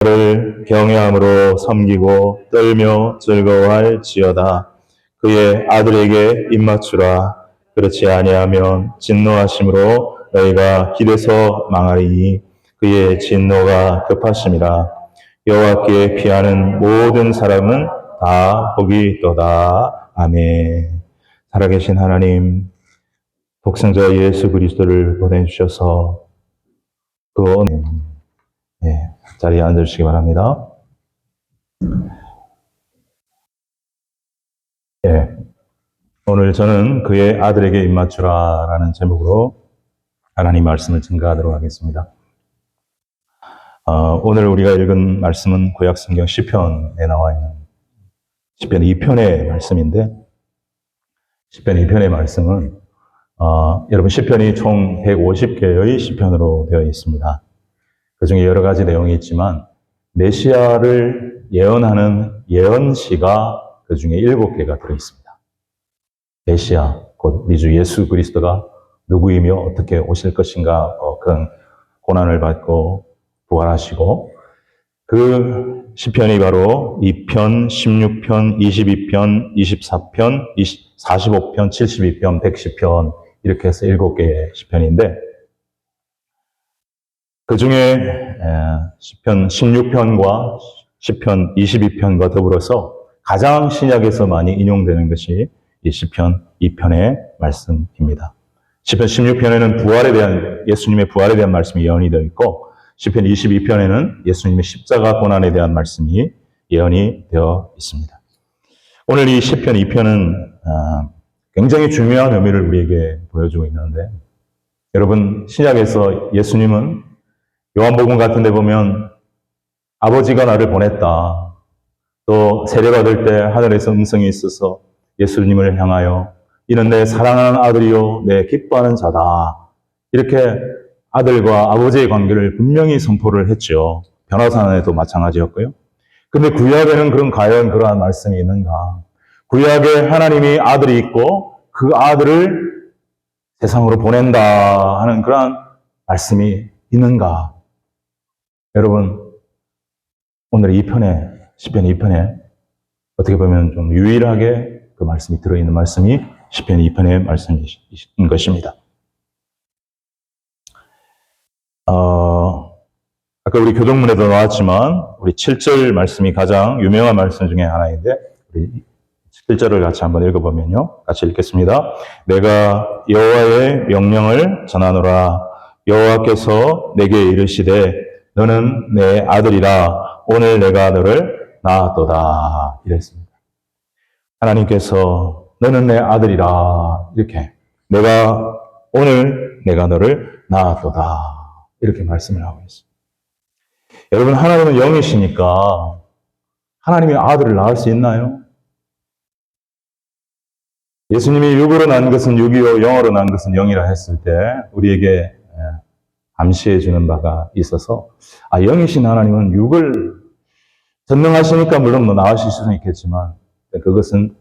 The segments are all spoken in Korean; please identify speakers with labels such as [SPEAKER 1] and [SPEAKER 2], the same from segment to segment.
[SPEAKER 1] 를 경외함으로 섬기고 떨며 즐거워할지어다. 그의 아들에게 입맞추라. 그렇지 아니하면 진노하심으로 너희가 길에서 망하리니 그의 진노가 급하심이라. 여호와께 피하는 모든 사람은 다 복이 있도다. 아멘. 살아계신 하나님, 독생자 예수 그리스도를 보내주셔서 그 자리에 앉으시기 바랍니다. 오늘 저는 그의 아들에게 입맞추라라는 제목으로 하나님 말씀을 증거하도록 하겠습니다. 오늘 우리가 읽은 말씀은 구약 성경 시편에 나와 있는 시편 2편의 말씀인데, 시편 2편의 말씀은 여러분 시편이 총 150개의 시편으로 되어 있습니다. 그 중에 여러 가지 내용이 있지만 메시아를 예언하는 예언시가 그 중에 7개가 들어 있습니다. 메시아, 곧 우리 주 예수 그리스도가 누구이며 어떻게 오실 것인가, 그런 고난을 받고 부활하시고, 그 시편이 바로 2편, 16편, 22편, 24편, 45편, 72편, 110편 이렇게 해서 7개의 시편인데, 그 중에 시편 16편과 시편 22편과 더불어서 가장 신약에서 많이 인용되는 것이 이 시편 2편의 말씀입니다. 시편 16편에는 부활에 대한, 예수님의 부활에 대한 말씀이 예언이 되어 있고, 시편 22편에는 예수님의 십자가 고난에 대한 말씀이 예언이 되어 있습니다. 오늘 이 시편 2편은 굉장히 중요한 의미를 우리에게 보여주고 있는데, 여러분 신약에서 예수님은 요한복음 같은 데 보면 아버지가 나를 보냈다, 또 세례받을 때 하늘에서 음성이 있어서 예수님을 향하여 이는 내 사랑하는 아들이요 내 기뻐하는 자다, 이렇게 아들과 아버지의 관계를 분명히 선포를 했죠. 변화산에도 마찬가지였고요. 근데 구약에는 과연 그러한 말씀이 있는가? 구약에 하나님이 아들이 있고 그 아들을 세상으로 보낸다 하는 그러한 말씀이 있는가? 여러분, 오늘 시편 2편에 어떻게 보면 좀 유일하게 그 말씀이 들어있는 말씀이 시편 2편의 말씀인 것입니다. 아까 우리 교동문에도 나왔지만 우리 7절 말씀이 가장 유명한 말씀 중에 하나인데, 우리 7절을 같이 한번 읽어보면요. 같이 읽겠습니다. 내가 여호와의 명령을 전하노라. 여호와께서 내게 이르시되 너는 내 아들이라. 오늘 내가 너를 낳았도다. 이랬습니다. 하나님께서 너는 내 아들이라, 이렇게 오늘 내가 너를 낳았도다, 이렇게 말씀을 하고 있습니다. 여러분, 하나님은 영이시니까 하나님이 아들을 낳을 수 있나요? 예수님이 육으로 난 것은 육이요 영으로 난 것은 영이라 했을 때 우리에게 암시해 주는 바가 있어서, 영이신 하나님은 육을 전능하시니까 물론 낳으실 수는 있겠지만 그것은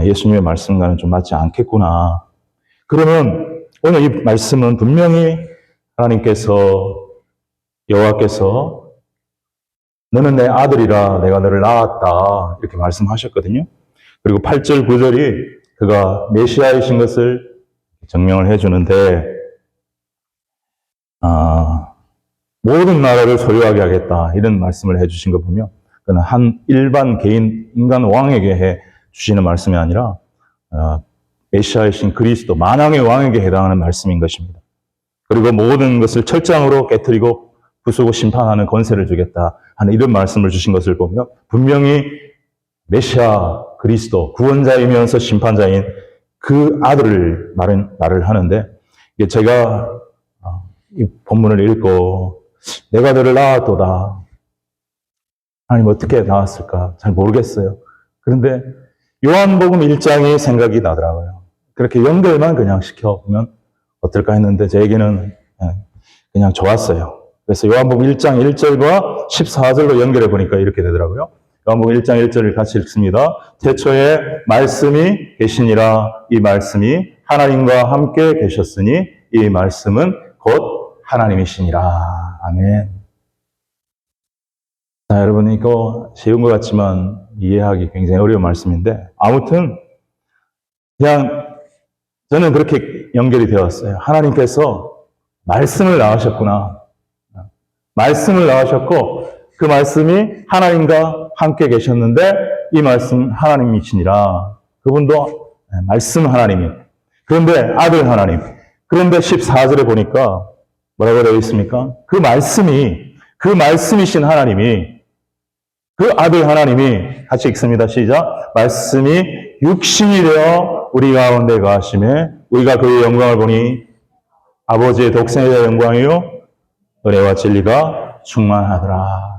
[SPEAKER 1] 예수님의 말씀과는 좀 맞지 않겠구나. 그러면 오늘 이 말씀은 분명히 여호와께서 너는 내 아들이라 내가 너를 낳았다, 이렇게 말씀하셨거든요. 그리고 8절 9절이 그가 메시아이신 것을 증명을 해주는데, 모든 나라를 소유하게 하겠다, 이런 말씀을 해주신 거 보면 그는 한 일반 개인 인간 왕에게 해 주시는 말씀이 아니라 메시아이신 그리스도 만왕의 왕에게 해당하는 말씀인 것입니다. 그리고 모든 것을 철장으로 깨트리고 부수고 심판하는 권세를 주겠다 하는 이런 말씀을 주신 것을 보면 분명히 메시아 그리스도, 구원자이면서 심판자인 그 아들을 말을 하는데, 제가 이 본문을 읽고 내가 너를 낳았도다, 하나님 어떻게 낳았을까 잘 모르겠어요. 그런데 요한복음 1장이 생각이 나더라고요. 그렇게 연결만 그냥 시켜보면 어떨까 했는데 저에게는 그냥 좋았어요. 그래서 요한복음 1장 1절과 14절로 연결해 보니까 이렇게 되더라고요. 요한복음 1장 1절을 같이 읽습니다. 태초에 말씀이 계시니라. 이 말씀이 하나님과 함께 계셨으니 이 말씀은 곧 하나님이시니라. 아멘. 자, 여러분, 이거 쉬운 것 같지만 이해하기 굉장히 어려운 말씀인데, 아무튼, 그냥 저는 그렇게 연결이 되었어요. 하나님께서 말씀을 낳으셨구나. 말씀을 낳으셨고, 그 말씀이 하나님과 함께 계셨는데, 이 말씀 하나님이시니라. 그분도 말씀 하나님이. 그런데 아들 하나님. 그런데 14절에 보니까 뭐라고 되어 있습니까? 그 말씀이신 하나님이, 그 아들 하나님이, 같이 읽습니다. 시작. 말씀이 육신이 되어 우리 가운데 거하심에 우리가 그의 영광을 보니 아버지의 독생자의 영광이요 은혜와 진리가 충만하더라.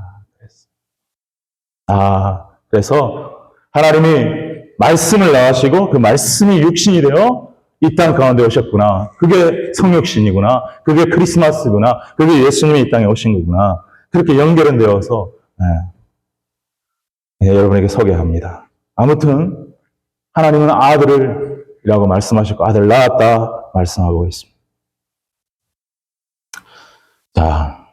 [SPEAKER 1] 그래서 하나님이 말씀을 낳으시고 그 말씀이 육신이 되어 이 땅 가운데 오셨구나. 그게 성육신이구나. 그게 크리스마스구나. 그게 예수님이 이 땅에 오신 거구나. 그렇게 연결되어서 여러분에게 소개합니다. 아무튼 하나님은 아들이라고 말씀하셨고 아들 낳았다 말씀하고 있습니다. 자,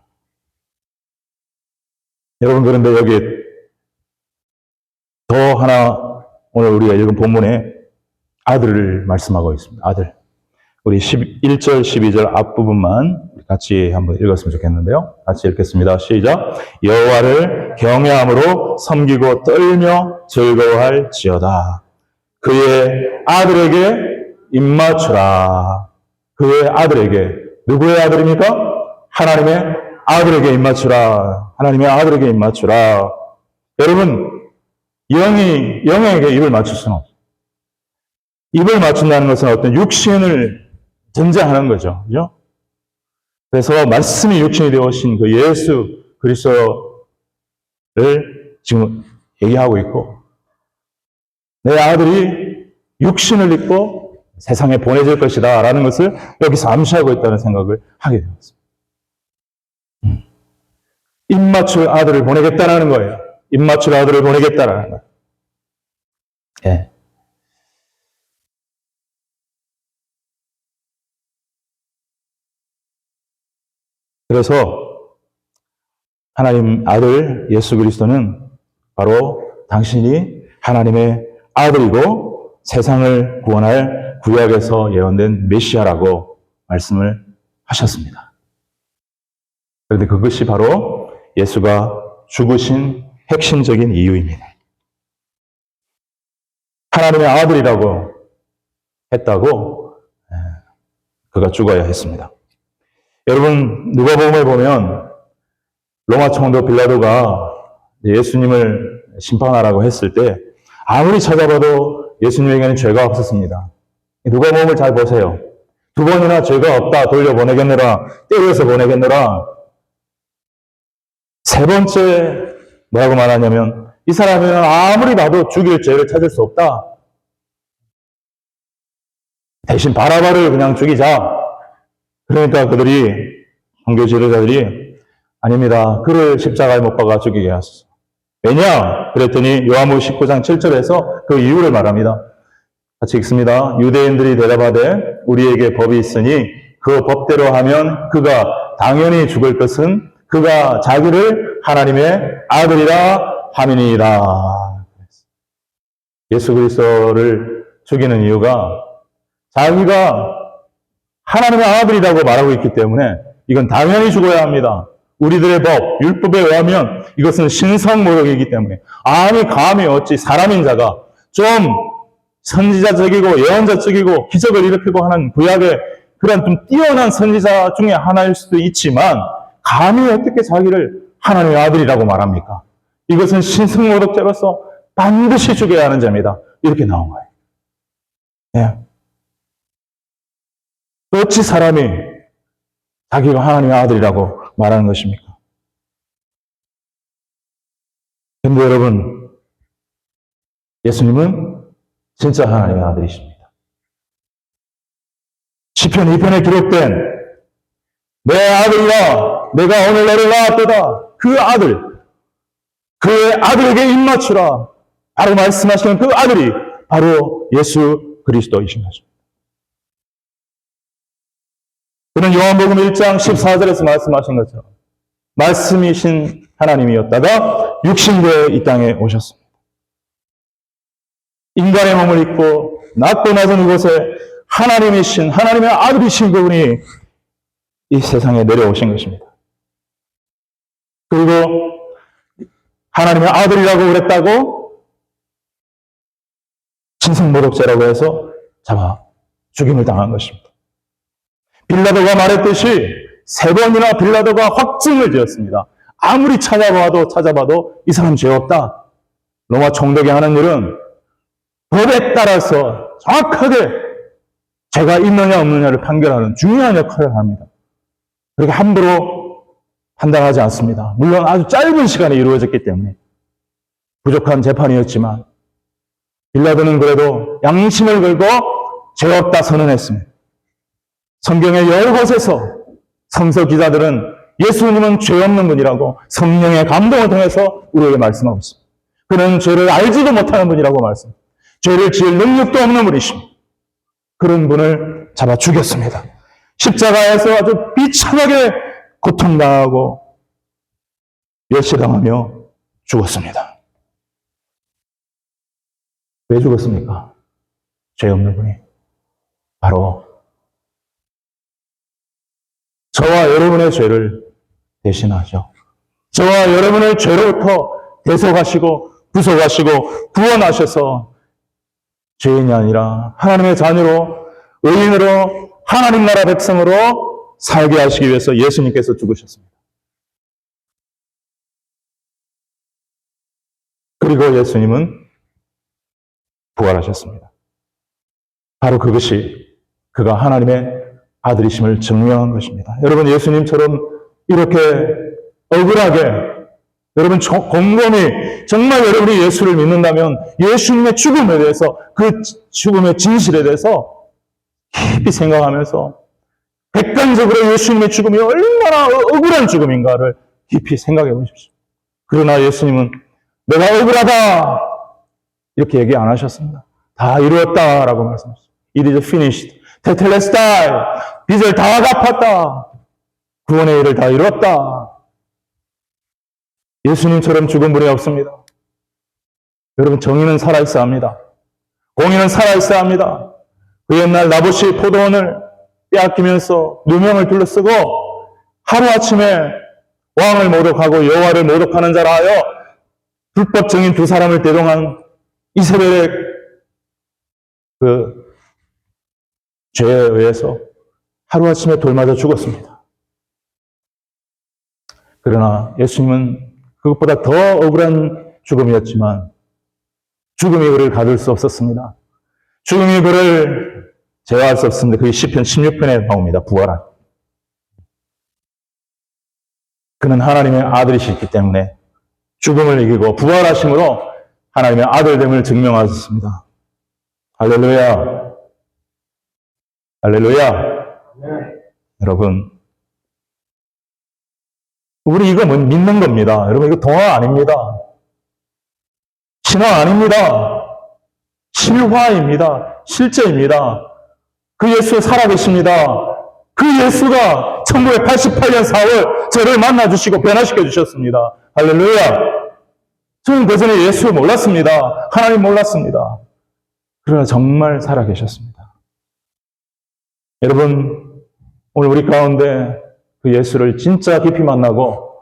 [SPEAKER 1] 여러분 그런데 여기 더 하나 오늘 우리가 읽은 본문에 아들을 말씀하고 있습니다. 아들. 우리 1절, 12절 앞부분만 같이 한번 읽었으면 좋겠는데요. 같이 읽겠습니다. 시작. 여호와를 경외함으로 섬기고 떨며 즐거워할지어다. 그의 아들에게 입맞추라. 그의 아들에게. 누구의 아들입니까? 하나님의 아들에게 입맞추라. 하나님의 아들에게 입맞추라. 여러분, 영에게 입을 맞출 수는 없어요. 입을 맞춘다는 것은 어떤 육신을 전제하는 거죠. 그죠? 그래서 말씀이 육신이 되어신 그 예수 그리스도를 지금 얘기하고 있고, 내 아들이 육신을 입고 세상에 보내질 것이다 라는 것을 여기서 암시하고 있다는 생각을 하게 되었습니다. 입맞출 아들을 보내겠다라는 거예요. 입맞출 아들을 보내겠다라는 거예요. 예. 그래서 하나님 아들 예수 그리스도는 바로 당신이 하나님의 아들이고 세상을 구원할 구약에서 예언된 메시아라고 말씀을 하셨습니다. 그런데 그것이 바로 예수가 죽으신 핵심적인 이유입니다. 하나님의 아들이라고 했다고 그가 죽어야 했습니다. 여러분 누가복음을 보면 로마 총독 빌라도가 예수님을 심판하라고 했을 때 아무리 찾아봐도 예수님에게는 죄가 없었습니다. 누가복음을 잘 보세요. 2번이나 죄가 없다 돌려보내겠노라 때려서 보내겠노라. 3번째 뭐라고 말하냐면 이 사람은 아무리 봐도 죽일 죄를 찾을 수 없다. 대신 바라바를 그냥 죽이자. 그러니까 그들이 종교 지도자들이 아닙니다. 그를 십자가에 못 박아 죽이게 하소서. 왜냐? 그랬더니 요한복음 19장 7절에서 그 이유를 말합니다. 같이 읽습니다. 유대인들이 대답하되 우리에게 법이 있으니 그 법대로 하면 그가 당연히 죽을 것은 그가 자기를 하나님의 아들이라 함이니이다. 예수 그리스도를 죽이는 이유가 자기가 하나님의 아들이라고 말하고 있기 때문에 이건 당연히 죽어야 합니다. 우리들의 법, 율법에 의하면 이것은 신성모독이기 때문에 아니 감히 어찌 사람인 자가 좀 선지자적이고 예언자적이고 기적을 일으키고 하는 구약의 그런 좀 뛰어난 선지자 중에 하나일 수도 있지만 감히 어떻게 자기를 하나님의 아들이라고 말합니까? 이것은 신성모독죄로서 반드시 죽여야 하는 죄입니다. 이렇게 나온 거예요. 예. 어찌 사람이 자기가 하나님의 아들이라고 말하는 것입니까? 그런데 여러분, 예수님은 진짜 하나님의 아들이십니다. 시편 2편에 기록된 내 아들이라 내가 오늘 너를 낳았도다. 그 아들, 그의 아들에게 입맞추라. 바로 말씀하시는 그 아들이 바로 예수 그리스도이신 거죠. 그는 요한복음 1장 14절에서 말씀하신 것처럼 말씀이신 하나님이었다가 육신되어 이 땅에 오셨습니다. 인간의 몸을 입고 낳고 나선 이곳에 하나님이신, 하나님의 아들이신 그분이 이 세상에 내려오신 것입니다. 그리고 하나님의 아들이라고 그랬다고 진성모독죄라고 해서 잡아 죽임을 당한 것입니다. 빌라도가 말했듯이 3번이나 빌라도가 확증을 지었습니다. 아무리 찾아봐도 이 사람 죄 없다. 로마 총독이 하는 일은 법에 따라서 정확하게 죄가 있느냐 없느냐를 판결하는 중요한 역할을 합니다. 그렇게 함부로 판단하지 않습니다. 물론 아주 짧은 시간에 이루어졌기 때문에 부족한 재판이었지만 빌라도는 그래도 양심을 걸고 죄 없다 선언했습니다. 성경의 여러 곳에서 성서 기자들은 예수님은 죄 없는 분이라고 성령의 감동을 통해서 우리에게 말씀하고 있습니다. 그는 죄를 알지도 못하는 분이라고 말씀합니다. 죄를 지을 능력도 없는 분이십니다. 그런 분을 잡아 죽였습니다. 십자가에서 아주 비참하게 고통당하고 멸시당하며 죽었습니다. 왜 죽었습니까? 죄 없는 분이 바로 저와 여러분의 죄를 대신하죠. 저와 여러분의 죄로부터 대속하시고 구속하시고 구원하셔서 죄인이 아니라 하나님의 자녀로 의인으로 하나님 나라 백성으로 살게 하시기 위해서 예수님께서 죽으셨습니다. 그리고 예수님은 부활하셨습니다. 바로 그것이 그가 하나님의 아들이심을 증명한 것입니다. 여러분, 예수님처럼 이렇게 억울하게 여러분 곰곰이 정말 여러분이 예수를 믿는다면 예수님의 죽음에 대해서 그 죽음의 진실에 대해서 깊이 생각하면서 객관적으로 예수님의 죽음이 얼마나 억울한 죽음인가를 깊이 생각해 보십시오. 그러나 예수님은 내가 억울하다 이렇게 얘기 안 하셨습니다. 다 이루었다라고 말씀하셨습니다. It is finished. 테텔레스타이. 빚을 다 갚았다. 구원의 일을 다 이뤘다. 예수님처럼 죽은 분이 없습니다. 여러분, 정의는 살아있어야 합니다. 공의는 살아있어야 합니다. 그 옛날 나봇이 포도원을 빼앗기면서 누명을 둘러쓰고 하루아침에 왕을 모독하고 여호와를 모독하는 자라 하여 불법 증인 2사람을 대동한 이세벨의 그 죄에 의해서 하루아침에 돌 맞아 죽었습니다. 그러나 예수님은 그것보다 더 억울한 죽음이었지만 죽음이 그를 가둘 수 없었습니다. 죽음이 그를 제어할 수 없습니다. 그게 시편 16편에 나옵니다. 부활한. 그는 하나님의 아들이시기 때문에 죽음을 이기고 부활하심으로 하나님의 아들됨을 증명하셨습니다. 할렐루야. 할렐루야. 네. 여러분, 우리 이거 믿는 겁니다. 여러분, 이거 동화 아닙니다. 신화 아닙니다. 실화입니다. 실제입니다. 그 예수 살아계십니다. 그 예수가 1988년 4월 저를 만나주시고 변화시켜 주셨습니다. 할렐루야. 저는 그전에 예수 몰랐습니다. 하나님 몰랐습니다. 그러나 정말 살아계셨습니다. 여러분, 오늘 우리 가운데 그 예수를 진짜 깊이 만나고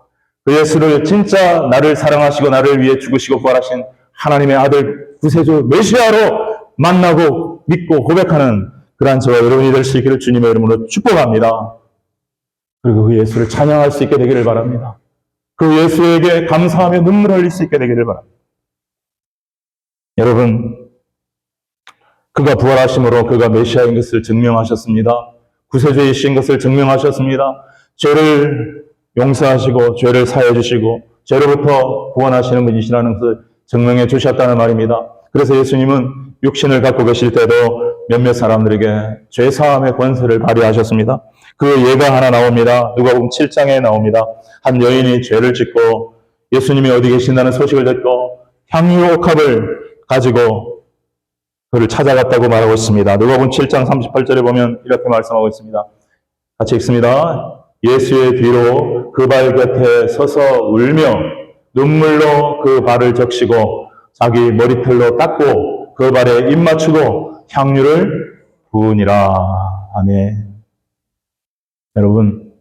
[SPEAKER 1] 그 예수를 진짜 나를 사랑하시고 나를 위해 죽으시고 부활하신 하나님의 아들 구세주 메시아로 만나고 믿고 고백하는 그러한 저와 여러분이 될 수 있기를 주님의 이름으로 축복합니다. 그리고 그 예수를 찬양할 수 있게 되기를 바랍니다. 그 예수에게 감사하며 눈물을 흘릴 수 있게 되기를 바랍니다. 여러분, 그가 부활하심으로 그가 메시아인 것을 증명하셨습니다. 구세주이신 것을 증명하셨습니다. 죄를 용서하시고 죄를 사해 주시고 죄로부터 구원하시는 분이시라는 것을 증명해 주셨다는 말입니다. 그래서 예수님은 육신을 갖고 계실 때도 몇몇 사람들에게 죄사함의 권세를 발휘하셨습니다. 그 예가 하나 나옵니다. 누가복음 7장에 나옵니다. 한 여인이 죄를 짓고 예수님이 어디 계신다는 소식을 듣고 향유 옥합을 가지고 그를 찾아갔다고 말하고 있습니다. 누가복음 7장 38절에 보면 이렇게 말씀하고 있습니다. 같이 읽습니다. 예수의 뒤로 그 발 곁에 서서 울며 눈물로 그 발을 적시고 자기 머리털로 닦고 그 발에 입 맞추고 향유를 부으니라. 아멘. 여러분,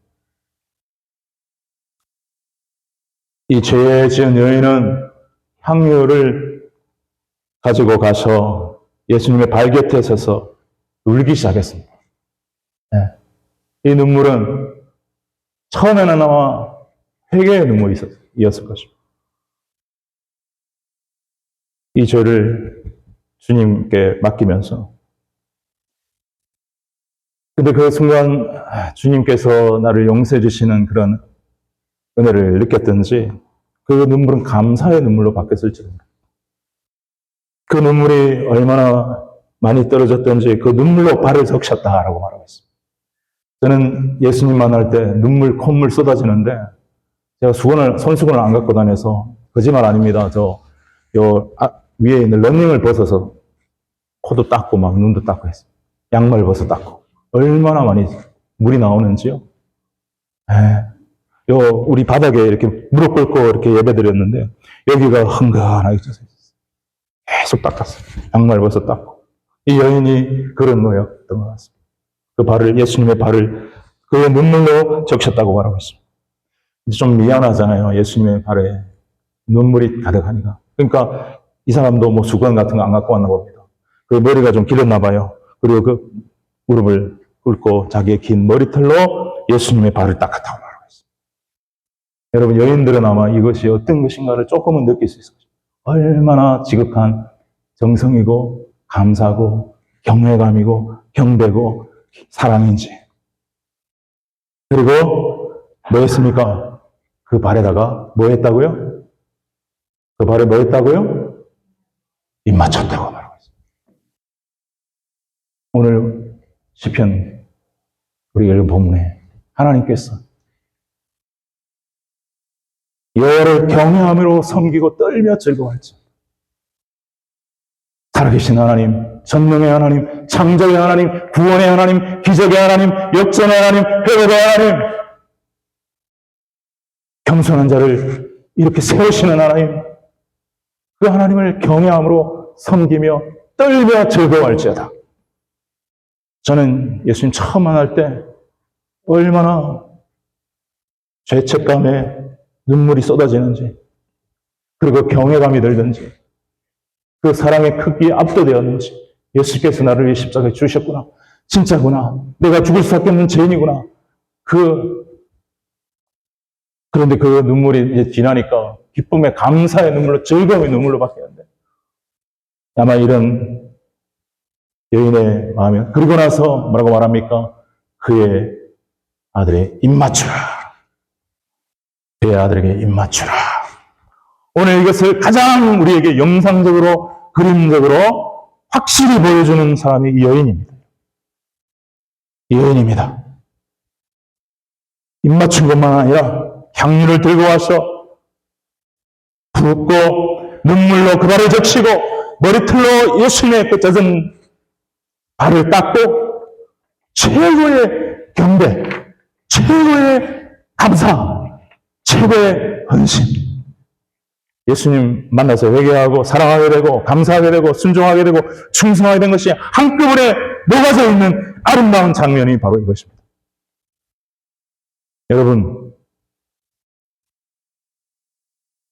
[SPEAKER 1] 이 죄에 지은 여인은 향유를 가지고 가서 예수님의 발 곁에 서서 울기 시작했습니다. 네. 이 눈물은 처음에는 아마 회개의 눈물이었을 것입니다. 이 죄를 주님께 맡기면서. 근데 그 순간 주님께서 나를 용서해 주시는 그런 은혜를 느꼈던지 그 눈물은 감사의 눈물로 바뀌었을지 모릅니다. 그 눈물이 얼마나 많이 떨어졌던지 그 눈물로 발을 적셨다라고 말하고 있습니다. 저는 예수님 만날 때 눈물, 콧물 쏟아지는데 제가 손수건을 안 갖고 다녀서 거짓말 아닙니다. 위에 있는 러닝을 벗어서 코도 닦고 막 눈도 닦고 했어요. 양말 벗어 닦고. 얼마나 많이 물이 나오는지요. 우리 바닥에 이렇게 무릎 꿇고 이렇게 예배 드렸는데 여기가 흥건하게 젖어 있었어요. 계속 닦았어요. 양말 벗어 닦고. 이 여인이 그런 거였던 것 같습니다. 그 발을, 예수님의 발을 그 눈물로 적셨다고 말하고 있습니다. 이제 좀 미안하잖아요. 예수님의 발에 눈물이 가득하니까. 그러니까 이 사람도 뭐 수건 같은 거 안 갖고 왔나 봅니다. 그 머리가 좀 길었나 봐요. 그리고 그 무릎을 꿇고 자기의 긴 머리털로 예수님의 발을 닦았다고 말하고 있습니다. 여러분, 여인들은 아마 이것이 어떤 것인가를 조금은 느낄 수 있을 것입니다. 얼마나 지극한 정성이고 감사고 경외감이고 경배고 사랑인지. 그리고 뭐 했습니까? 그 발에다가 뭐 했다고요? 그 발에 뭐 했다고요? 입 맞췄다고 말하고 있습니다. 오늘 시편 우리 읽은 본문에 하나님께서 여호와를 경외함으로 섬기고 떨며 즐거워할지. 살아계신 하나님, 전능의 하나님, 창조의 하나님, 구원의 하나님, 기적의 하나님, 역전의 하나님, 회복의 하나님, 겸손한 자를 이렇게 세우시는 하나님, 그 하나님을 경외함으로 섬기며 떨며 즐거워할지어다. 저는 예수님 처음 만날 때 얼마나 죄책감에 눈물이 쏟아지는지, 그리고 경외감이 들든지, 그 사랑의 크기에 압도되었는지, 예수께서 나를 위해 십자가에 주셨구나. 진짜구나. 내가 죽을 수밖에 없는 죄인이구나. 그런데 그 눈물이 이제 지나니까 기쁨의 감사의 눈물로, 즐거움의 눈물로 바뀌었는데, 아마 이런 여인의 마음이, 그리고 나서 뭐라고 말합니까? 그의 아들의 입맞추라. 그의 아들에게 입맞추라. 오늘 이것을 가장 우리에게 영상적으로, 그림적으로 확실히 보여주는 사람이 이 여인입니다. 이 여인입니다. 입맞춘 것만 아니라 향유를 들고 와서 붓고 눈물로 그 발을 적시고 머리털로 예수님의 그 젖은 발을 닦고 최고의 경배, 최고의 감사, 최고의 헌신. 예수님 만나서 회개하고 사랑하게 되고 감사하게 되고 순종하게 되고 충성하게 된 것이 한꺼번에 녹아져 있는 아름다운 장면이 바로 이것입니다. 여러분,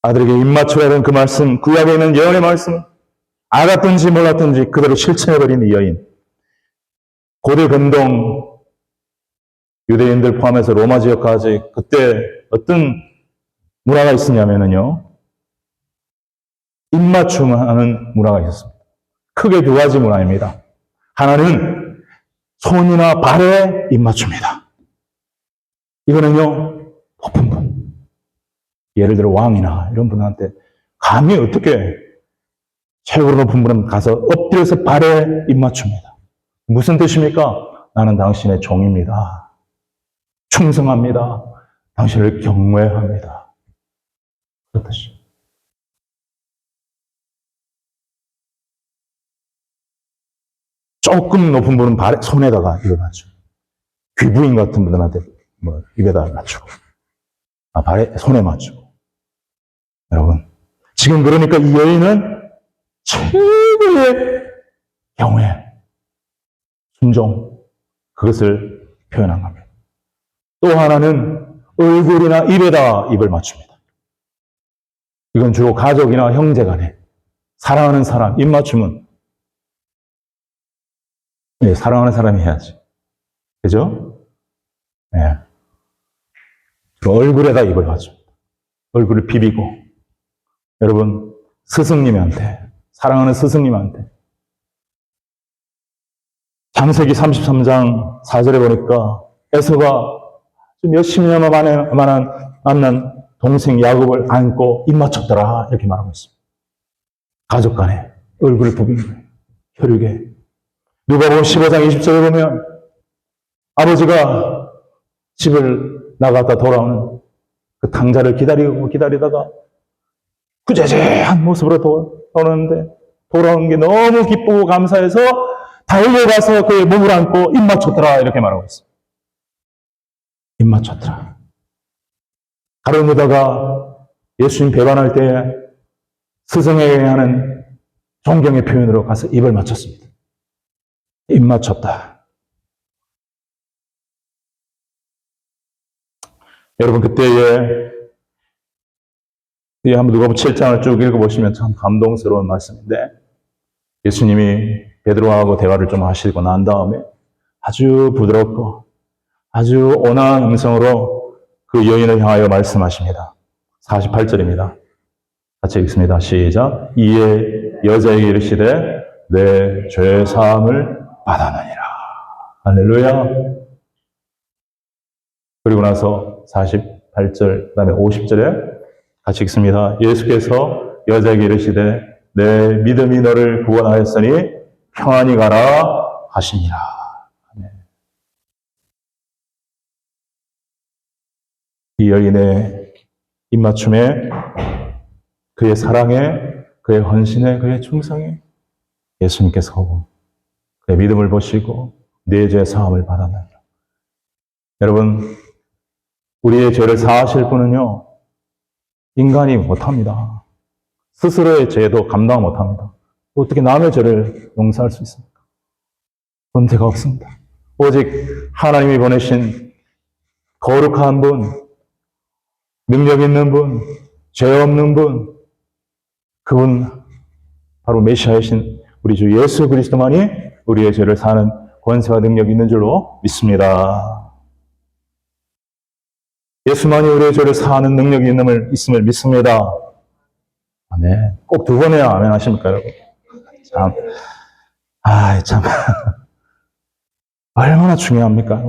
[SPEAKER 1] 아들에게 입맞춰야 하는 그 말씀, 구약에 있는 예언의 말씀, 알았든지 몰랐든지 그대로 실천해버린 이 여인. 고대 근동 유대인들 포함해서 로마 지역까지 그때 어떤 문화가 있었냐면요, 입맞춤하는 문화가 있었습니다. 크게 두 가지 문화입니다. 하나는 손이나 발에 입맞춤이다. 이거는요, 높은 분, 예를 들어 왕이나 이런 분한테 감히 어떻게 최고로 높은 분은 가서 엎드려서 발에 입맞춥니다. 무슨 뜻입니까? 나는 당신의 종입니다. 충성합니다. 당신을 경외합니다. 그런 뜻이에요. 조금 높은 분은 손에다가 이걸 맞죠. 귀부인 같은 분들한테 입에다 맞추고, 발에, 손에 맞추고. 여러분, 지금 그러니까 이 여인은 최고의 경외, 순종, 그것을 표현한 겁니다. 또 하나는 얼굴이나 입에다 입을 맞춥니다. 이건 주로 가족이나 형제 간에 사랑하는 사람, 입 맞춤은 사랑하는 사람이 해야지. 그죠? 네. 주로 얼굴에다 입을 맞춥니다. 얼굴을 비비고. 여러분, 스승님한테, 사랑하는 스승님한테 창세기 33장 4절에 보니까 에서가 몇십 년 만에 만난 동생 야곱을 안고 입 맞췄더라 이렇게 말하고 있습니다. 가족 간에 얼굴을 부비는 거예요. 혈육에. 누가복음 15장 20절에 보면 아버지가 집을 나갔다 돌아오는 그 탕자를 기다리다가 구제제한 모습으로 돌아오는데 돌아온 게 너무 기쁘고 감사해서 달려가서 그의 목을 안고 입 맞췄더라 이렇게 말하고 있어요. 입 맞췄더라. 가룟 유다가 예수님 배반할 때 스승에게 하는 존경의 표현으로 가서 입을 맞췄습니다. 입 맞췄다. 여러분 그때에 한번 누가복음 7장을 쭉 읽어보시면 참 감동스러운 말씀인데 예수님이 베드로하고 대화를 좀 하시고 난 다음에 아주 부드럽고 아주 온화한 음성으로 그 여인을 향하여 말씀하십니다. 48절입니다. 같이 읽습니다. 시작. 이에 여자에게 이르시되 내 죄 사함을 받았느니라. 할렐루야. 그리고 나서 48절 그다음에 50절에 같이 읽습니다. 예수께서 여자에게 이르시되 내 믿음이 너를 구원하였으니 평안히 가라 하시니라. 이 여인의 입맞춤에 그의 사랑에 그의 헌신에 그의 충성에 예수님께서 그의 믿음을 보시고 내 죄 사함을 받았느니라. 여러분 우리의 죄를 사하실 분은요 인간이 못합니다. 스스로의 죄도 감당 못합니다. 어떻게 남의 죄를 용서할 수 있습니까? 권세가 없습니다. 오직 하나님이 보내신 거룩한 분, 능력 있는 분, 죄 없는 분, 그분 바로 메시아이신 우리 주 예수 그리스도만이 우리의 죄를 사는 권세와 능력이 있는 줄로 믿습니다. 예수만이 우리의 죄를 사하는 능력이 있음을 믿습니다. 아멘. 꼭 두 번 해야 아멘 하십니까, 여러분? 참. 얼마나 중요합니까?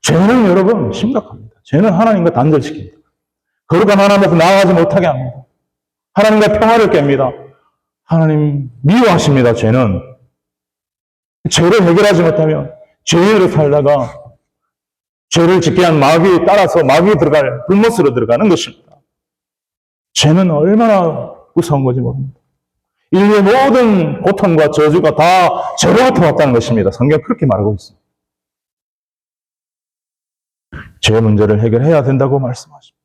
[SPEAKER 1] 죄는 여러분 심각합니다. 죄는 하나님과 단절시킵니다. 거룩한 하나님 앞에 나아가지 못하게 합니다. 하나님과 평화를 깹니다. 하나님 미워하십니다. 죄는. 죄를 해결하지 못하면 죄인으로 살다가 죄를 짓게 한 마귀에 따라서 마귀에 들어갈 불못으로 들어가는 것입니다. 죄는 얼마나 무서운 건지 모릅니다. 인류의 모든 고통과 저주가 다 죄로부터 왔다는 것입니다. 성경 그렇게 말하고 있습니다. 죄 문제를 해결해야 된다고 말씀하십니다.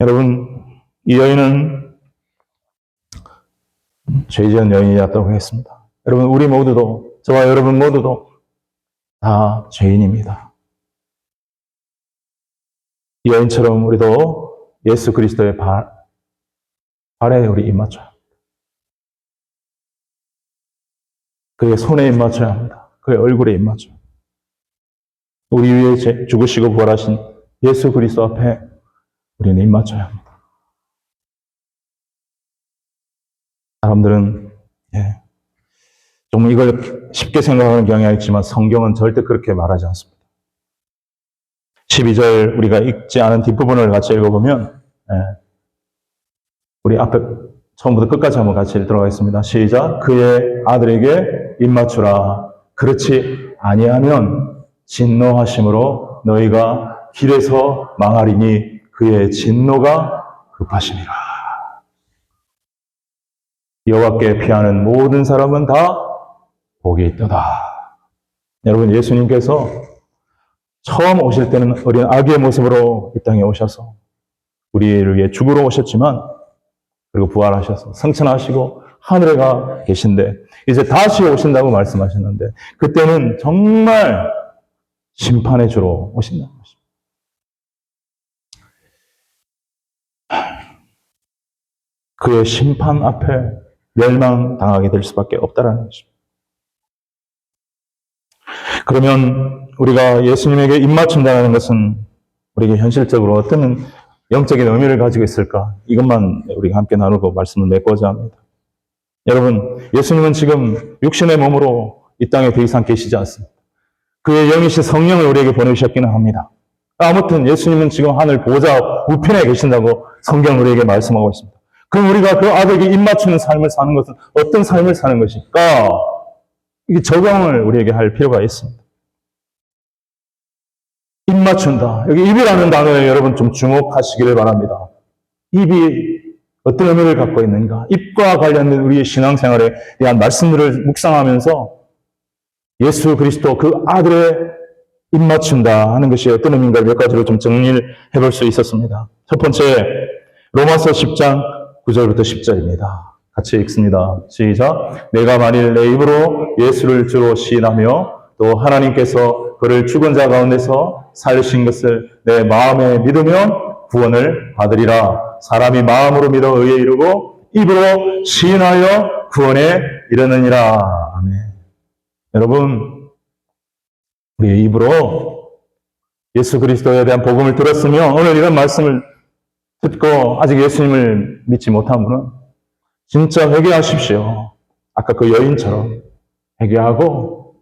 [SPEAKER 1] 여러분, 이 여인은 죄 지은 여인이었다고 했습니다. 여러분, 우리 모두도, 저와 여러분 모두도 다 죄인입니다. 이 여인처럼 우리도 예수 그리스도의 발에 우리 입맞춰야 합니다. 그의 손에 입맞춰야 합니다. 그의 얼굴에 입맞춰야 합니다. 우리 위해 죽으시고 부활하신 예수 그리스도 앞에 우리는 입맞춰야 합니다. 사람들은 좀 이걸 쉽게 생각하는 경향이 있지만 성경은 절대 그렇게 말하지 않습니다. 12절 우리가 읽지 않은 뒷부분을 같이 읽어보면 우리 앞에 처음부터 끝까지 한번 같이 들어가겠습니다. 시작. 그의 아들에게 입맞추라. 그렇지 아니하면 진노하심으로 너희가 길에서 망하리니 그의 진노가 급하심이라. 여호와께 피하는 모든 사람은 다 복이 있도다. 여러분 예수님께서 처음 오실 때는 어린 아기의 모습으로 이 땅에 오셔서 우리를 위해 죽으러 오셨지만 그리고 부활하셔서 승천하시고 하늘에 가 계신데 이제 다시 오신다고 말씀하셨는데 그때는 정말 심판의 주로 오신다는 것입니다. 그의 심판 앞에 멸망당하게 될 수밖에 없다라는 것입니다. 그러면 우리가 예수님에게 입맞춘다는 것은 우리에게 현실적으로 어떤 영적인 의미를 가지고 있을까? 이것만 우리가 함께 나누고 말씀을 맺고자 합니다. 여러분, 예수님은 지금 육신의 몸으로 이 땅에 더 이상 계시지 않습니다. 그의 영이신 성령을 우리에게 보내주셨기는 합니다. 아무튼 예수님은 지금 하늘 보좌 우편에 계신다고 성경 우리에게 말씀하고 있습니다. 그럼 우리가 그 아들에게 입맞추는 삶을 사는 것은 어떤 삶을 사는 것일까? 이게 적용을 우리에게 할 필요가 있습니다. 입맞춘다. 여기 입이라는 단어에 여러분 좀 주목하시기를 바랍니다. 입이 어떤 의미를 갖고 있는가? 입과 관련된 우리의 신앙생활에 대한 말씀들을 묵상하면서 예수 그리스도 그 아들의 입맞춘다 하는 것이 어떤 의미인가 몇 가지로 좀 정리를 해볼 수 있었습니다. 첫 번째, 로마서 10장 9절부터 10절입니다. 같이 읽습니다. 시작. 내가 만일 내 입으로 예수를 주로 시인하며 또 하나님께서 그를 죽은 자 가운데서 살리신 것을 내 마음에 믿으면 구원을 받으리라. 사람이 마음으로 믿어 의에 이르고 입으로 시인하여 구원에 이르느니라. 아멘. 여러분, 우리의 입으로 예수 그리스도에 대한 복음을 들었으면 오늘 이런 말씀을 듣고 아직 예수님을 믿지 못한 분은 진짜 회개하십시오. 아까 그 여인처럼 회개하고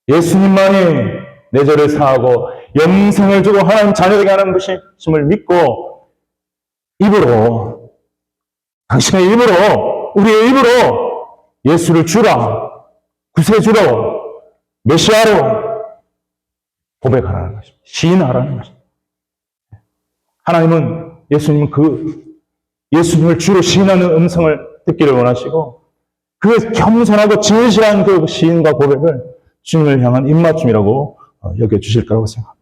[SPEAKER 1] 예수님만이 내 죄를 사하고 영생을 주고 하나님 자녀되게 하는 것임을 믿고 입으로, 당신의 입으로, 우리의 입으로 예수를 주라, 구세주로, 메시아로 고백하라는 것입니다. 시인하라는 것입니다. 하나님은 예수님은 예수님을 주로 시인하는 음성을 듣기를 원하시고 그 겸손하고 진실한 그 시인과 고백을 주님을 향한 입맞춤이라고 여겨주실 거라고 생각합니다.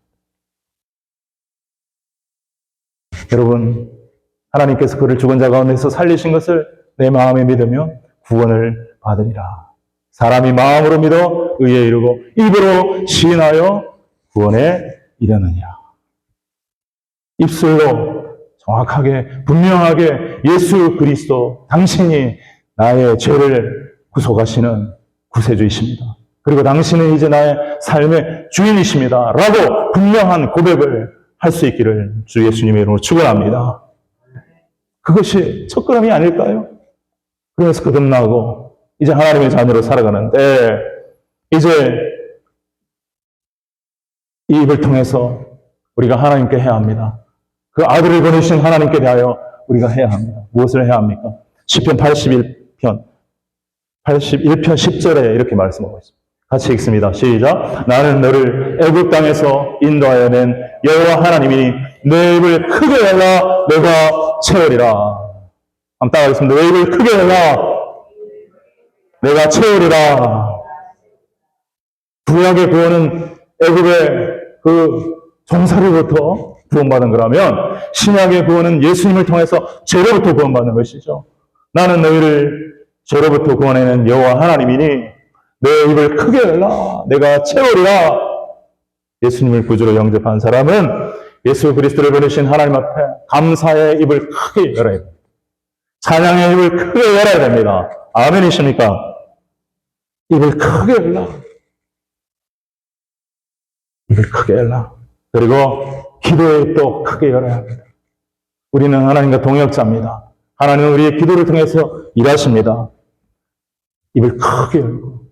[SPEAKER 1] 여러분, 하나님께서 그를 죽은 자 가운데서 살리신 것을 내 마음에 믿으면 구원을 받으리라. 사람이 마음으로 믿어 의에 이르고 입으로 시인하여 구원에 이르느니라. 입술로 정확하게 분명하게 예수 그리스도 당신이 나의 죄를 구속하시는 구세주이십니다. 그리고 당신은 이제 나의 삶의 주인이십니다. 라고 분명한 고백을 할 수 있기를 주 예수님의 이름으로 축원합니다. 그것이 첫걸음이 아닐까요? 그래서 거듭나고 이제 하나님의 자녀로 살아가는데 이제 이 입을 통해서 우리가 하나님께 해야 합니다. 그 아들을 보내신 하나님께 대하여 우리가 해야 합니다. 무엇을 해야 합니까? 시편 81편 10절에 이렇게 말씀하고 있습니다. 같이 읽습니다. 시작. 나는 너를 애굽 땅에서 인도하여 낸 여호와 하나님이니 내 입을 크게 열라 내가 채우리라. 한번 따라하겠습니다. 내 입을 크게 열라 내가 채우리라. 구약의 구원은 애굽의 그 종살이부터 구원받은 거라면 신약의 구원은 예수님을 통해서 죄로부터 구원받는 것이죠. 나는 너희를 죄로부터 구원해낸 여호와 하나님이니 내 입을 크게 열라 내가 채우리라. 예수님을 구주로 영접한 사람은 예수 그리스도를 보내신 하나님 앞에 감사의 입을 크게 열어야 됩니다. 찬양의 입을 크게 열어야 됩니다. 아멘이십니까? 입을 크게 열라. 입을 크게 열라. 그리고 기도의 입도 크게 열어야 합니다. 우리는 하나님과 동역자입니다. 하나님은 우리의 기도를 통해서 일하십니다. 입을 크게 열고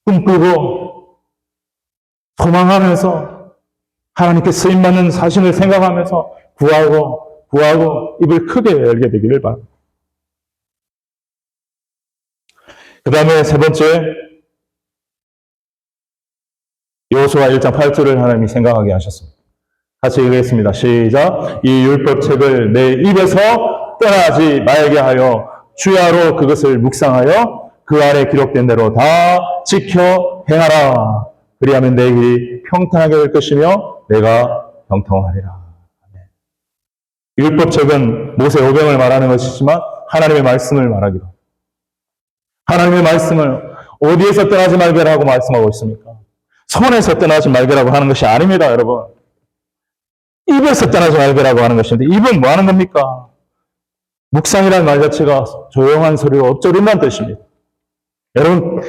[SPEAKER 1] 꿈꾸고 소망하면서 하나님께 쓰임받는 사신을 생각하면서 구하고 입을 크게 열게 되기를 바랍니다. 그 다음에 세 번째, 여호수아 1장 8절을 하나님이 생각하게 하셨습니다. 같이 읽겠습니다. 시작. 이 율법책을 내 입에서 떠나지 말게 하여 주야로 그것을 묵상하여 그 안에 기록된 대로 다 지켜 행하라. 그리하면 내 길이 평탄하게 될 것이며 내가 형통하리라. 율법책은 모세 오병을 말하는 것이지만 하나님의 말씀을 말하기도 합니다. 하나님의 말씀을 어디에서 떠나지 말게라고 말씀하고 있습니까? 손에서 떠나지 말게라고 하는 것이 아닙니다, 여러분. 입에서 떠나지 말게라고 하는 것인데 입은 뭐 하는 겁니까? 묵상이라는 말 자체가 조용한 소리로 엎조린다는 뜻입니다. 여러분,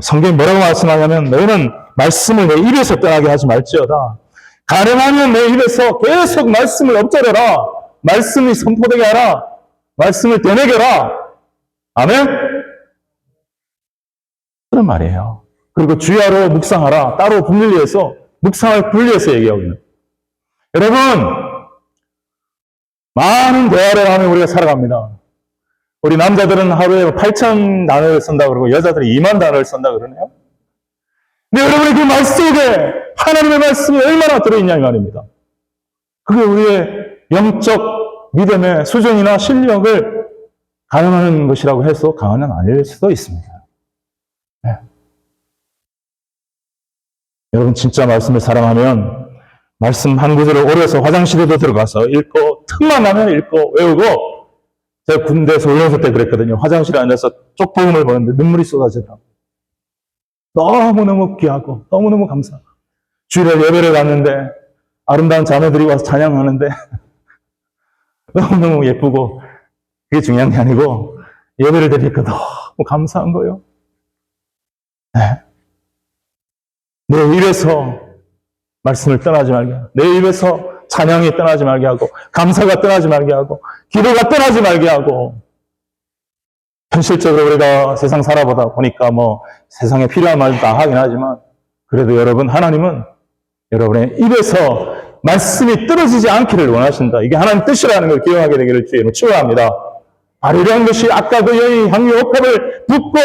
[SPEAKER 1] 성경이 뭐라고 말씀하냐면 너희는 말씀을 내 입에서 떠나게 하지 말지어다. 가능하면 내 입에서 계속 말씀을 엎조려라. 말씀이 선포되게 하라. 말씀을 되뇌겨라. 아멘? 그런 말이에요. 그리고 주야로 묵상하라. 따로 분리해서 묵상을 분리해서 얘기하고 있는. 여러분, 많은 대화를 하며 우리가 살아갑니다. 우리 남자들은 하루에 8,000 단어를 쓴다 그러고 여자들이 2만 단어를 쓴다 그러네요. 근데 여러분이 그 말씀 속에 하나님의 말씀이 얼마나 들어있냐 이 말입니다. 그게 우리의 영적 믿음의 수준이나 실력을 가늠하는 것이라고 해서 강한은 아닐 수도 있습니다. 네. 여러분 진짜 말씀을 사랑하면 말씀 한 구절을 오려서 화장실에도 들어가서 읽고 틈만 나면 읽고 외우고 제가 군대에서 훈련소 때 그랬거든요. 화장실에 앉아서 쪽복음을 보는데 눈물이 쏟아지더라고요. 너무너무 귀하고 너무너무 감사하고 주일에 예배를 갔는데 아름다운 자매들이 와서 찬양하는데 너무너무 예쁘고 그게 중요한 게 아니고 예배를 드리니까 너무 감사한 거예요. 네. 내 입에서 말씀을 떠나지 말게 하고 내 입에서 찬양이 떠나지 말게 하고 감사가 떠나지 말게 하고 기도가 떠나지 말게 하고 현실적으로 우리가 세상 살아보다 보니까 뭐 세상에 필요한 말도 다 하긴 하지만 그래도 여러분 하나님은 여러분의 입에서 말씀이 떨어지지 않기를 원하신다. 이게 하나님 뜻이라는 걸 기억하게 되기를 주의로 축원합니다. 바로 이런 것이 아까 그 여인 향유옥합을 붓고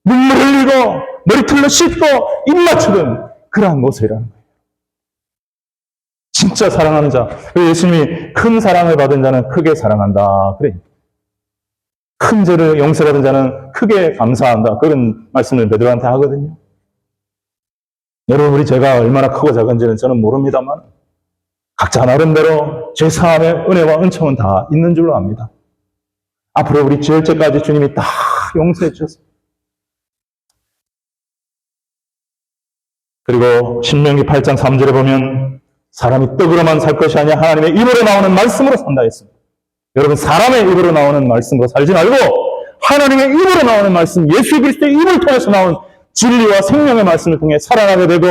[SPEAKER 1] 눈물 흘리고 머리털로 씻고 입 맞추던 그러한 모습이라는 거예요. 진짜 사랑하는 자. 예수님이 큰 사랑을 받은 자는 크게 사랑한다. 그래. 큰 죄를 용서받은 자는 크게 감사한다. 그런 말씀을 베드로한테 하거든요. 여러분, 우리 죄가 얼마나 크고 작은지는 저는 모릅니다만 각자 나름대로 죄사함의 은혜와 은총은 다 있는 줄로 압니다. 앞으로 우리 지을 죄까지 주님이 다 용서해 주셨습니다. 그리고 신명기 8장 3절에 보면 사람이 떡으로만 살 것이 아니라 하나님의 입으로 나오는 말씀으로 산다 했습니다. 여러분 사람의 입으로 나오는 말씀으로 살지 말고 하나님의 입으로 나오는 말씀, 예수 그리스도의 입을 통해서 나온 진리와 생명의 말씀을 통해 살아가게 되고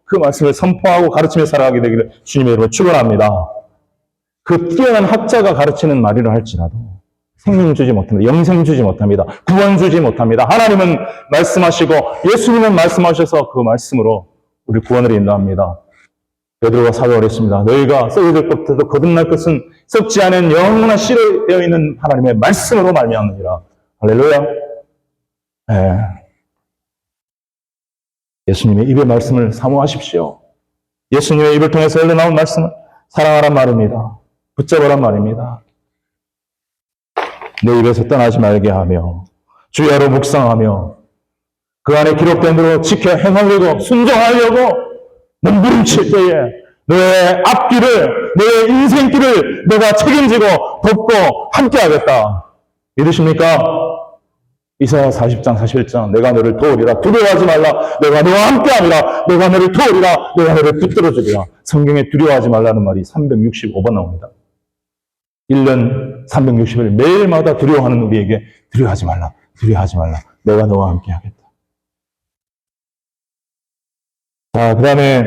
[SPEAKER 1] 그 말씀을 선포하고 가르치며 살아가게 되기를 주님의 이름으로 축원합니다. 그 뛰어난 학자가 가르치는 말이라 할지라도 생명 주지 못합니다. 영생 주지 못합니다. 구원 주지 못합니다. 하나님은 말씀하시고 예수님은 말씀하셔서 그 말씀으로 우리 구원을 인도합니다. 베드로가 사도가 그랬습니다. 너희가 썩어질 것부터도 거듭날 것은 썩지 않은 영원한 씨로 되어 있는 하나님의 말씀으로 말미암느니라. 할렐루야. 네. 예수님의 입의 말씀을 사모하십시오. 예수님의 입을 통해서 흘러나온 말씀을 사랑하란 말입니다. 붙잡으란 말입니다. 내 입에서 떠나지 말게 하며 주야로 묵상하며 그 안에 기록된 대로 지켜 행하려고 순종하려고 몸부림칠 때에 너의 앞길을 너의 인생길을 내가 책임지고 돕고 함께하겠다. 믿으십니까? 이사야 40장 41장 내가 너를 도우리라. 두려워하지 말라. 내가 너와 함께하리라. 내가 너를 도우리라. 내가 너를 붙들어주리라. 성경에 두려워하지 말라는 말이 365번 나옵니다. 1년 360일 매일마다 두려워하는 우리에게 두려워하지 말라. 두려워하지 말라. 내가 너와 함께하겠다. 자, 그 다음에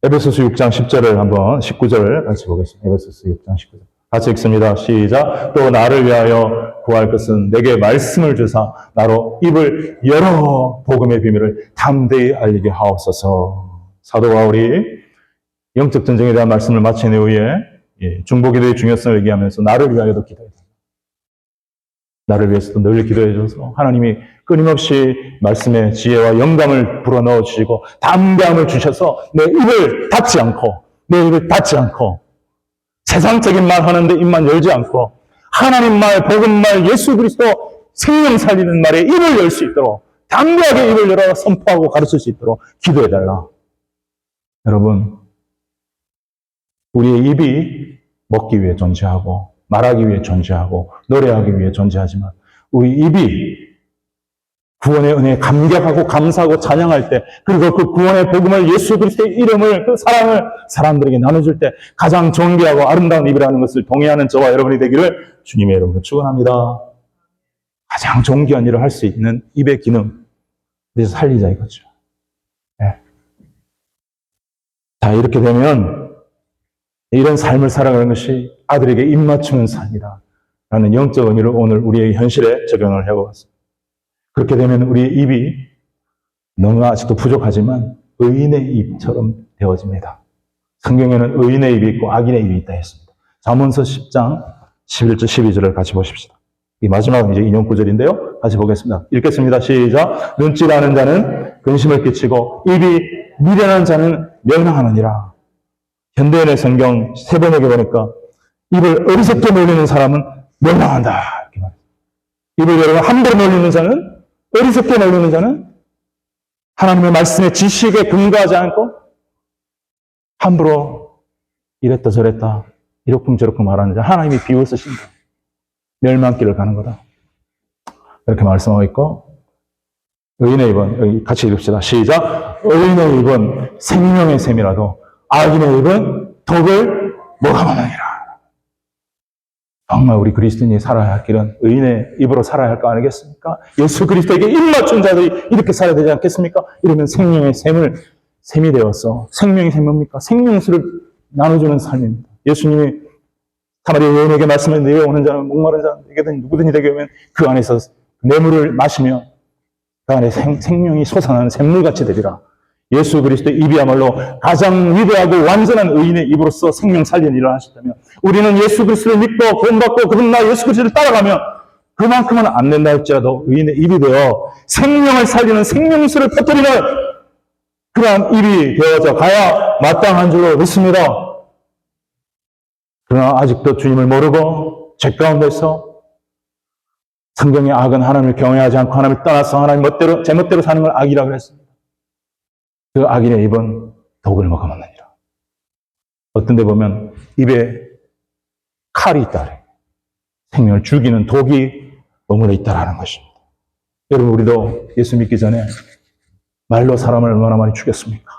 [SPEAKER 1] 에베소서 6장 10절을 한번 19절 같이 보겠습니다. 에베소서 6장 19절. 같이 읽습니다. 시작. 또 나를 위하여 구할 것은 내게 말씀을 주사 나로 입을 열어 복음의 비밀을 담대히 알리게 하옵소서. 사도 바울이 영적 전쟁에 대한 말씀을 마친 이후에 중보기도의 중요성을 얘기하면서 나를 위하여도 기도해요. 나를 위해서도 늘 기도해줘서 하나님이 끊임없이 말씀의 지혜와 영감을 불어넣어 주시고 담대함을 주셔서 내 입을 닫지 않고 세상적인 말 하는데 입만 열지 않고 하나님 말, 복음 말, 예수 그리스도 생명 살리는 말에 입을 열 수 있도록 담대하게 입을 열어 선포하고 가르칠 수 있도록 기도해달라. 여러분, 우리의 입이 먹기 위해 존재하고 말하기 위해 존재하고 노래하기 위해 존재하지만 우리 입이 구원의 은혜에 감격하고 감사하고 찬양할 때, 그리고 그 구원의 복음을, 예수 그리스도의 이름을, 그 사랑을 사람들에게 나눠줄 때 가장 존귀하고 아름다운 입이라는 것을 동의하는 저와 여러분이 되기를 주님의 이름으로 축원합니다. 가장 존귀한 일을 할 수 있는 입의 기능, 그래서 살리자 이거죠. 네. 자, 이렇게 되면 이런 삶을 살아가는 것이 아들에게 입맞추는 삶이다 라는 영적 의미를 오늘 우리의 현실에 적용을 해보았습니다. 그렇게 되면 우리의 입이 너무나 아직도 부족하지만 의인의 입처럼 되어집니다. 성경에는 의인의 입이 있고 악인의 입이 있다 했습니다. 잠언서 10장 11절 12절을 같이 보십시다. 이 마지막은 이제 인용 구절인데요. 같이 보겠습니다. 읽겠습니다. 시작. 눈치라는 자는 근심을 끼치고 입이 미련한 자는 멸망하느니라. 현대인의 성경 세 번역에 보니까 입을 어리석게 놀리는 사람은 멸망한다. 이렇게 말해요. 입을 여러분 함부로 놀리는 자는, 어리석게 놀리는 자는 하나님의 말씀의 지식에 근거하지 않고 함부로 이랬다 저랬다 이러쿵저러쿵 말하는 자, 하나님이 비웃으신다. 멸망길을 가는 거다. 이렇게 말씀하고 있고, 의인의 입은, 같이 읽읍시다. 시작. 의인의 입은 생명의 샘이라도 악인의 입은 독을 모함하느니라. 정말 우리 그리스도인이 살아야 할 길은 의인의 입으로 살아야 할 거 아니겠습니까? 예수 그리스도에게 입맞춘 자들이 이렇게 살아야 되지 않겠습니까? 이러면 생명의 샘이 되어서, 생명의 샘이 뭡니까? 생명수를 나눠주는 삶입니다. 예수님이 사마리아 여인에게 말씀하신 내게 오는 자는 목마른 자는 내게든 누구든지 되게 오면 그 안에서 내 물을 마시며 그 안에 생명이 솟아나는 샘물같이 되리라. 예수 그리스도의 입이야말로 가장 위대하고 완전한 의인의 입으로서 생명 살리는 일을 하셨다면, 우리는 예수 그리스도를 믿고 구원받고 그분 나 예수 그리스도를 따라가면 그만큼은 안 된다 할지라도 의인의 입이 되어 생명을 살리는 생명수를 퍼뜨리는 그러한 입이 되어져 가야 마땅한 줄로 믿습니다. 그러나 아직도 주님을 모르고 죄 가운데서 성경의 악은 하나님을 경외하지 않고 하나님을 떠나서 하나님 멋대로, 제 멋대로 사는 걸 악이라고 했습니다. 그 악인의 입은 독을 먹어먹느니라. 어떤 데 보면 입에 칼이 있다. 생명을 죽이는 독이 머물러 있다라는 것입니다. 여러분, 우리도 예수 믿기 전에 말로 사람을 얼마나 많이 죽였습니까?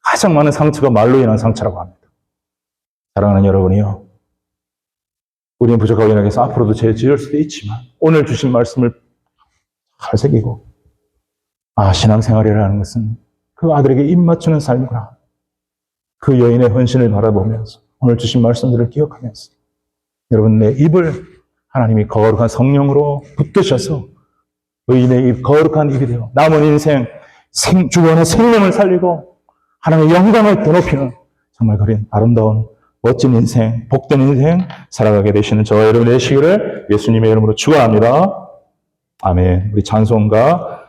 [SPEAKER 1] 가장 많은 상처가 말로 인한 상처라고 합니다. 사랑하는 여러분이요, 우리는 부족하고 연약해서 앞으로도 죄 지을 수도 있지만 오늘 주신 말씀을 잘 새기고, 신앙생활이라는 것은 그 아들에게 입맞추는 삶이구나. 그 여인의 헌신을 바라보면서 오늘 주신 말씀들을 기억하면서 여러분, 내 입을 하나님이 거룩한 성령으로 붙드셔서 의인의 입, 거룩한 입이 되어 남은 인생 주변의 생명을 살리고 하나님의 영광을 드높이는 정말 그런 아름다운 멋진 인생, 복된 인생 살아가게 되시는 저와 여러분 되시기를 예수님의 이름으로 축원합니다. 아멘. 우리 찬송가